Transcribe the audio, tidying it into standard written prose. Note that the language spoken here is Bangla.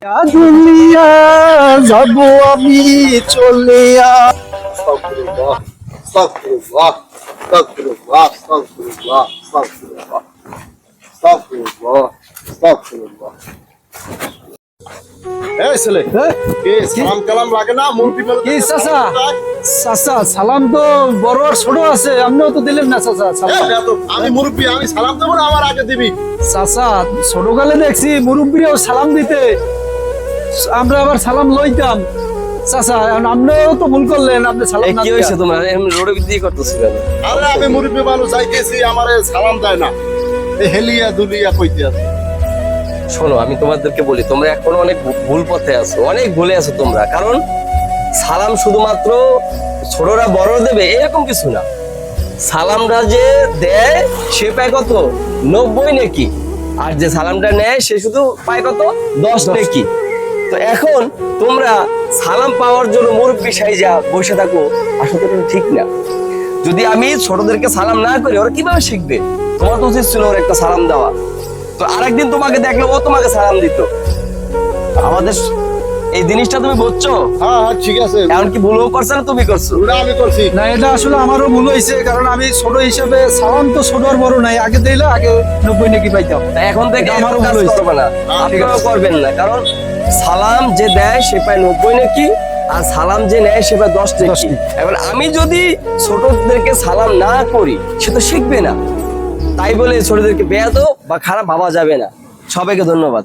দুনিয়া যাব আমি চলিয়া। আস্তাগফিরুল্লাহ, আস্তাগফিরুল্লাহ, আস্তাগফিরুল্লাহ, আস্তাগফিরুল্লাহ, আস্তাগফিরুল্লাহ, আস্তাগফিরুল্লাহ, আস্তাগফিরুল্লাহ। এই ছেলে, কি সালাম কালাম লাগে না? মুরগি বলে কি চাচা? চাচা সালাম তো বড় আর ছোট আছে, আপনিও তো দিলেন না চাচা সালাম। আমি মুরব্বি, আমি সালাম দেবো না আমার আগে দিবি? চাচা ছোটকালে দেখছি মুরব্বীরাও সালাম দিতে, আমরা আবার সালাম লইতাম। চাচা আপনিও তো ভুল করলেন, আপনি সালাম না কি দিয়া। হয়েছে তোমরা রোডে দিয়ে করতেছো কেন? আরে আমি মুরব্বি মানুষ, যাইতেছি আমারে সালাম দেয় না, এই হেলিয়া দুলিয়া কইতে আছে। শোনো, আমি তোমাদেরকে বলি, তোমরা এখনো অনেক ভুল পথে আছো, অনেক ভুলে আছো তোমরা। কারণ সালাম শুধুমাত্র ছোটরা বড় দেবে এরকম কিছু না। সালামটা যে দেয় সে পায় কত? 90 নেকি। আর যে সালামটা নেয় সে শুধু পায় কত? 10 নেকি। তো এখন তোমরা সালাম পাওয়ার জন্য মুরব্বি সাইজা বসে থাকো, আসলে এটা ঠিক না। যদি আমি ছোটদেরকে সালাম না করি ওরা কিভাবে শিখবে? তোমার তো উচিত ছিল ওর একটা সালাম দেওয়া। তো আরেকদিন তোমাকে দেখলে ও তোমাকে সালাম দিত। আমাদের এই জিনিসটা তুমি বুঝছো? হ্যাঁ হ্যাঁ ঠিক আছে, এমন কি ভুলও করছে না তুমি করছো? ওটা আমি করছি। না এটা আসলে আমারও ভুল হয়েছে, কারণ আমি ছোট হিসেবে সালাম তো ছোট আর বড় নাই, আগে দিলে আগে 90 নাকি পাইতাম। তা এখন থেকে এটা আমারও কাজ ভুল হয়েছে। করবে না, আপনারাও করবেন না। কারণ সালাম যে দেয় সে পায় 90 নাকি, আর সালাম যে নেয় সে পায় 10 নাকি। 10 নাকি। এবার আমি যদি ছোটদেরকে সালাম না করি সে তো শিখবে না। তাই বলে ছোটদেরকে বেয়াদব বা খারাপ ভাবা যাবে না। সবাইকে ধন্যবাদ।